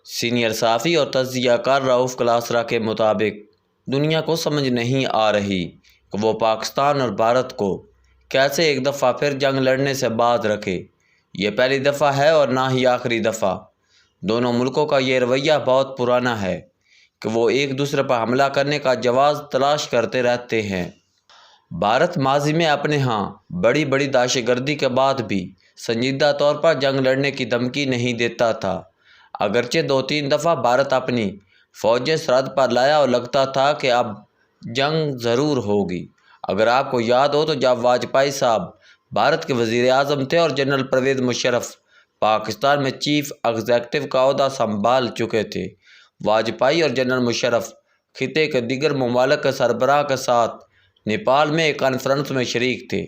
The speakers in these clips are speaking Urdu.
سینئر صحافی اور تجزیہ کار رؤف کلاسرا کے مطابق دنیا کو سمجھ نہیں آ رہی کہ وہ پاکستان اور بھارت کو کیسے ایک دفعہ پھر جنگ لڑنے سے باز رکھے۔ یہ پہلی دفعہ ہے اور نہ ہی آخری دفعہ۔ دونوں ملکوں کا یہ رویہ بہت پرانا ہے کہ وہ ایک دوسرے پر حملہ کرنے کا جواز تلاش کرتے رہتے ہیں۔ بھارت ماضی میں اپنے ہاں بڑی بڑی دہشت گردی کے بعد بھی سنجیدہ طور پر جنگ لڑنے کی دھمکی نہیں دیتا تھا۔ اگرچہ 2-3 دفعہ بھارت اپنی فوجیں سرحد پر لایا اور لگتا تھا کہ اب جنگ ضرور ہوگی۔ اگر آپ کو یاد ہو تو جب واجپئی صاحب بھارت کے وزیر اعظم تھے اور جنرل پرویز مشرف پاکستان میں چیف ایگزیکٹو کا عہدہ سنبھال چکے تھے، واجپئی اور جنرل مشرف خطے کے دیگر ممالک کے سربراہ کے ساتھ نیپال میں ایک کانفرنس میں شریک تھے۔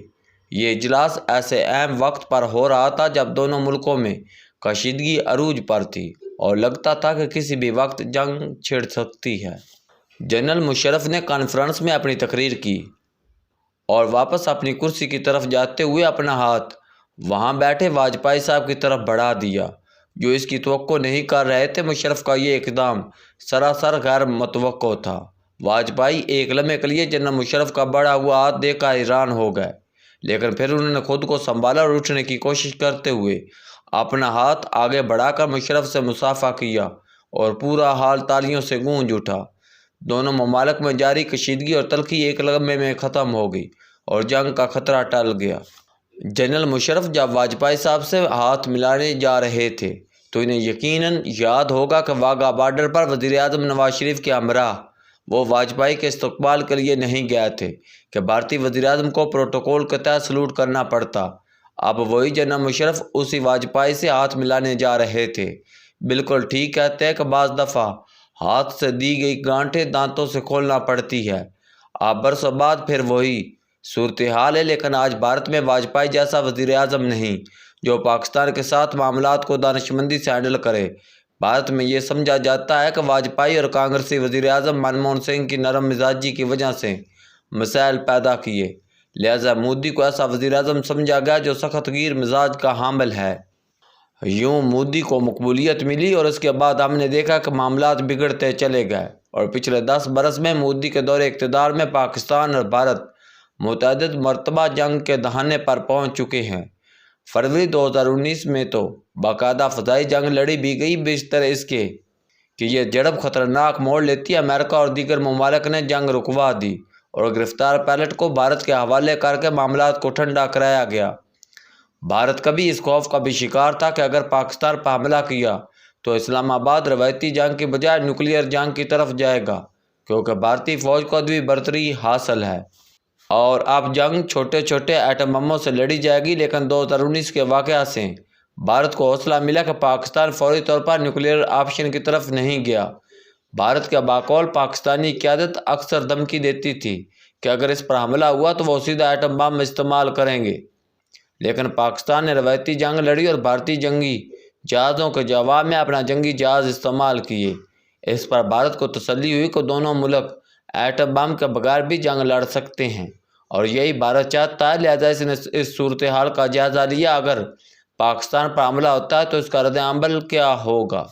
یہ اجلاس ایسے اہم وقت پر ہو رہا تھا جب دونوں ملکوں میں کشیدگی عروج پر تھی اور لگتا تھا کہ کسی بھی وقت جنگ چھڑ سکتی ہے۔ جنرل مشرف نے کانفرنس میں اپنی تقریر کی اور واپس اپنی کرسی کی طرف جاتے ہوئے اپنا ہاتھ وہاں بیٹھے واجپئی صاحب کی طرف بڑھا دیا، جو اس کی توقع نہیں کر رہے تھے۔ مشرف کا یہ اقدام سراسر غیر متوقع تھا۔ واجپئی ایک لمحے کے لیے جنرل مشرف کا بڑھا ہوا ہاتھ دیکھ کر حیران ہو گئے، لیکن پھر انہوں نے خود کو سنبھالا اور اٹھنے کی کوشش کرتے ہوئے اپنا ہاتھ آگے بڑھا کر مشرف سے مصافحہ کیا اور پورا ہال تالیوں سے گونج اٹھا۔ دونوں ممالک میں جاری کشیدگی اور تلخی ایک لمحے میں ختم ہو گئی اور جنگ کا خطرہ ٹل گیا۔ جنرل مشرف جب واجپئی صاحب سے ہاتھ ملانے جا رہے تھے تو انہیں یقیناً یاد ہوگا کہ واگا بارڈر پر وزیر اعظم نواز شریف کے ہمراہ وہ واجپئی کے استقبال کے لیے نہیں گئے تھے کہ بھارتی وزیر اعظم کو پروٹوکول کے تحت سلوٹ کرنا پڑتا۔ اب وہی جنرل مشرف اسی واجپئی سے ہاتھ ملانے جا رہے تھے۔ بالکل ٹھیک کہتے ہیں کہ بعض دفعہ ہاتھ سے دی گئی گانٹھیں دانتوں سے کھولنا پڑتی ہے۔ اب برسوں بعد پھر وہی صورتحال ہے، لیکن آج بھارت میں واجپئی جیسا وزیر اعظم نہیں جو پاکستان کے ساتھ معاملات کو دانشمندی سے ہینڈل کرے۔ بھارت میں یہ سمجھا جاتا ہے کہ واجپئی اور کانگریسی وزیر اعظم منموہن سنگھ کی نرم مزاجی کی وجہ سے مسائل پیدا کیے، لہذا مودی کو ایسا وزیر اعظم سمجھا گیا جو سخت گیر مزاج کا حامل ہے۔ یوں مودی کو مقبولیت ملی اور اس کے بعد ہم نے دیکھا کہ معاملات بگڑتے چلے گئے اور پچھلے 10 برس میں مودی کے دور اقتدار میں پاکستان اور بھارت متعدد مرتبہ جنگ کے دہانے پر پہنچ چکے ہیں۔ فروری 2019 میں تو باقاعدہ فضائی جنگ لڑی بھی گئی، بیشتر اس کے کہ یہ جھڑپ خطرناک موڑ لیتی۔ امریکہ اور دیگر ممالک نے جنگ رکوا دی اور گرفتار پائلٹ کو بھارت کے حوالے کر کے معاملات کو ٹھنڈا کرایا گیا۔ بھارت کبھی اس خوف کا بھی شکار تھا کہ اگر پاکستان پر حملہ کیا تو اسلام آباد روایتی جنگ کی بجائے نیوکلیئر جنگ کی طرف جائے گا، کیونکہ بھارتی فوج کو ادوی برتری حاصل ہے اور اب جنگ چھوٹے چھوٹے ایٹم بموں سے لڑی جائے گی۔ لیکن 2019 کے واقعہ سے بھارت کو حوصلہ ملا کہ پاکستان فوری طور پر نیوکلیئر آپشن کی طرف نہیں گیا۔ بھارت کے باقول پاکستانی قیادت اکثر دھمکی دیتی تھی کہ اگر اس پر حملہ ہوا تو وہ سیدھا ایٹم بم استعمال کریں گے، لیکن پاکستان نے روایتی جنگ لڑی اور بھارتی جنگی جہازوں کے جواب میں اپنا جنگی جہاز استعمال کیے۔ اس پر بھارت کو تسلی ہوئی کہ دونوں ملک ایٹم بم کے بغیر بھی جنگ لڑ سکتے ہیں اور یہی بھارت چاہتا ہے، لہذا اس نے اس صورتحال کا جائزہ لیا۔ اگر پاکستان پر حملہ ہوتا ہے تو اس کا رد عمل کیا ہوگا؟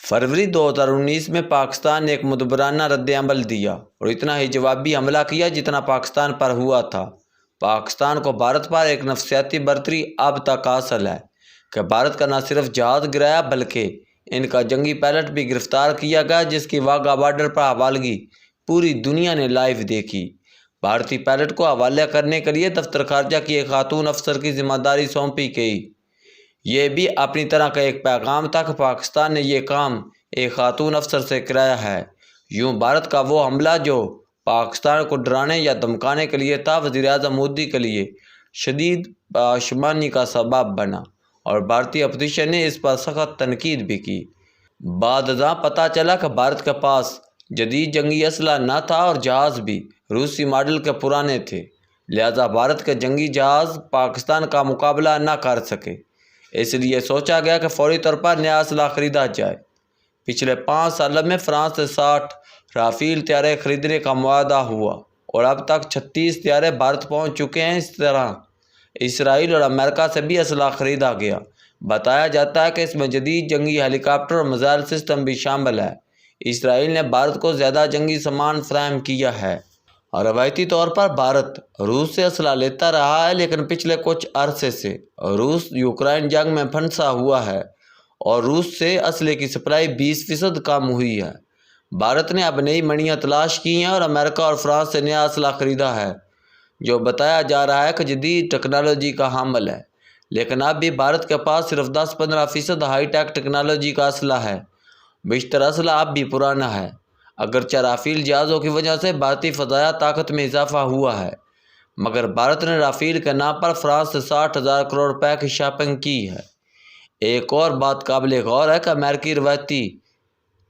فروری 2019 میں پاکستان نے ایک مدبرانہ رد عمل دیا اور اتنا ہی جوابی حملہ کیا جتنا پاکستان پر ہوا تھا۔ پاکستان کو بھارت پر ایک نفسیاتی برتری اب تک حاصل ہے کہ بھارت کا نہ صرف جہاز گرایا بلکہ ان کا جنگی پائلٹ بھی گرفتار کیا گیا، جس کی واگا بارڈر پر حوالگی پوری دنیا نے لائیو دیکھی۔ بھارتی پائلٹ کو حوالے کرنے کے لیے دفتر خارجہ کی ایک خاتون افسر کی ذمہ داری سونپی گئی۔ یہ بھی اپنی طرح کا ایک پیغام تھا کہ پاکستان نے یہ کام ایک خاتون افسر سے کرایا ہے۔ یوں بھارت کا وہ حملہ جو پاکستان کو ڈرانے یا دھمکانے کے لیے تھا، وزیر اعظم مودی کے لیے شدید پشیمانی کا سبب بنا اور بھارتی اپوزیشن نے اس پر سخت تنقید بھی کی۔ بعد ازاں پتہ چلا کہ بھارت کے پاس جدید جنگی اسلحہ نہ تھا اور جہاز بھی روسی ماڈل کے پرانے تھے، لہذا بھارت کے جنگی جہاز پاکستان کا مقابلہ نہ کر سکے۔ اس لیے سوچا گیا کہ فوری طور پر نیا اسلحہ خریدا جائے۔ پچھلے 5 سالوں میں فرانس سے 60 رافیل طیارے خریدنے کا معاہدہ ہوا اور اب تک 36 طیارے بھارت پہنچ چکے ہیں۔ اس طرح اسرائیل اور امریکہ سے بھی اسلحہ خریدا گیا۔ بتایا جاتا ہے کہ اس میں جدید جنگی ہیلی کاپٹر اور میزائل سسٹم بھی شامل ہے۔ اسرائیل نے بھارت کو زیادہ جنگی سامان فراہم کیا ہے۔ روایتی طور پر بھارت روس سے اسلحہ لیتا رہا ہے، لیکن پچھلے کچھ عرصے سے روس یوکرائن جنگ میں پھنسا ہوا ہے اور روس سے اسلحے کی سپلائی 20% کم ہوئی ہے۔ بھارت نے اب نئی منڈیاں تلاش کی ہیں اور امریکہ اور فرانس سے نیا اسلحہ خریدا ہے، جو بتایا جا رہا ہے کہ جدید ٹیکنالوجی کا حامل ہے، لیکن اب بھی بھارت کے پاس صرف 10-15% ہائی ٹیک ٹیکنالوجی کا اسلحہ ہے۔ بیشتر اسلحہ اب بھی پرانا ہے۔ اگرچہ رافیل جہازوں کی وجہ سے بھارتی فضائیہ طاقت میں اضافہ ہوا ہے، مگر بھارت نے رافیل کے نام پر فرانس سے 60,000 کروڑ روپے کی شاپنگ کی ہے۔ ایک اور بات قابل غور ہے کہ امریکی روایتی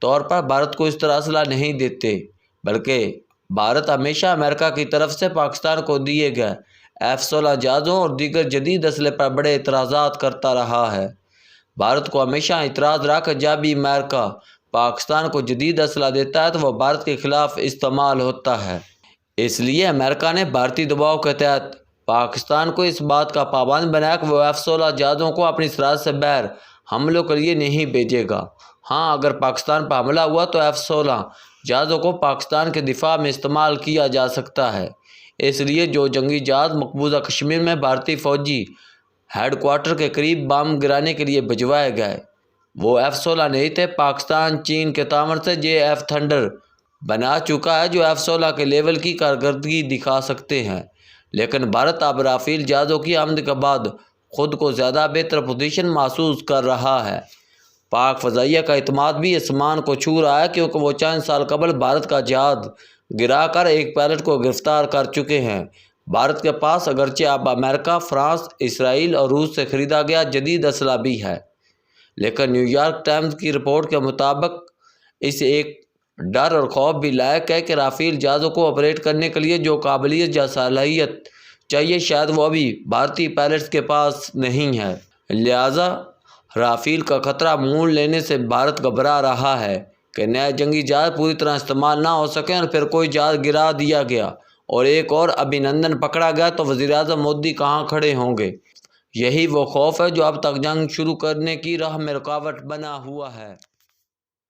طور پر بھارت کو اس طرح اسلحہ نہیں دیتے، بلکہ بھارت ہمیشہ امریکہ کی طرف سے پاکستان کو دیے گئے F-16 جہازوں اور دیگر جدید اسلحے پر بڑے اعتراضات کرتا رہا ہے۔ بھارت کو ہمیشہ اعتراض رہا کہ جب بھی امریکہ پاکستان کو جدید اسلحہ دیتا ہے تو وہ بھارت کے خلاف استعمال ہوتا ہے۔ اس لیے امریکہ نے بھارتی دباؤ کے تحت پاکستان کو اس بات کا پابند بنایا کہ وہ F-16 جہازوں کو اپنی سرحد سے باہر حملوں کے لیے نہیں بھیجے گا۔ ہاں، اگر پاکستان پر حملہ ہوا تو F-16 جہازوں کو پاکستان کے دفاع میں استعمال کیا جا سکتا ہے۔ اس لیے جو جنگی جہاز مقبوضہ کشمیر میں بھارتی فوجی ہیڈ کوارٹر کے قریب بم گرانے کے لیے بھجوائے گئے، وہ F-16 نہیں تھے۔ پاکستان چین کے تعاون سے JF تھنڈر بنا چکا ہے، جو F-16 کے لیول کی کارکردگی دکھا سکتے ہیں، لیکن بھارت اب رافیل جہازوں کی آمد کے بعد خود کو زیادہ بہتر پوزیشن محسوس کر رہا ہے۔ پاک فضائیہ کا اعتماد بھی آسمان کو چھو رہا ہے، کیونکہ وہ چند سال قبل بھارت کا جہاز گرا کر ایک پائلٹ کو گرفتار کر چکے ہیں۔ بھارت کے پاس اگرچہ اب امریکہ، فرانس، اسرائیل اور روس سے خریدا گیا جدید اسلحہ بھی ہے، لیکن نیو یارک ٹائمز کی رپورٹ کے مطابق اسے ایک ڈر اور خوف بھی لاحق ہے کہ رافیل جہازوں کو آپریٹ کرنے کے لیے جو قابلیت یا صلاحیت چاہیے، شاید وہ ابھی بھارتی پائلٹس کے پاس نہیں ہے۔ لہٰذا رافیل کا خطرہ مول لینے سے بھارت گھبرا رہا ہے کہ نئے جنگی جہاز پوری طرح استعمال نہ ہو سکیں اور پھر کوئی جہاز گرا دیا گیا اور ایک اور ابھینندن پکڑا گیا تو وزیر اعظم مودی کہاں کھڑے ہوں گے۔ یہی وہ خوف ہے جو اب تک جنگ شروع کرنے کی راہ میں رکاوٹ بنا ہوا ہے۔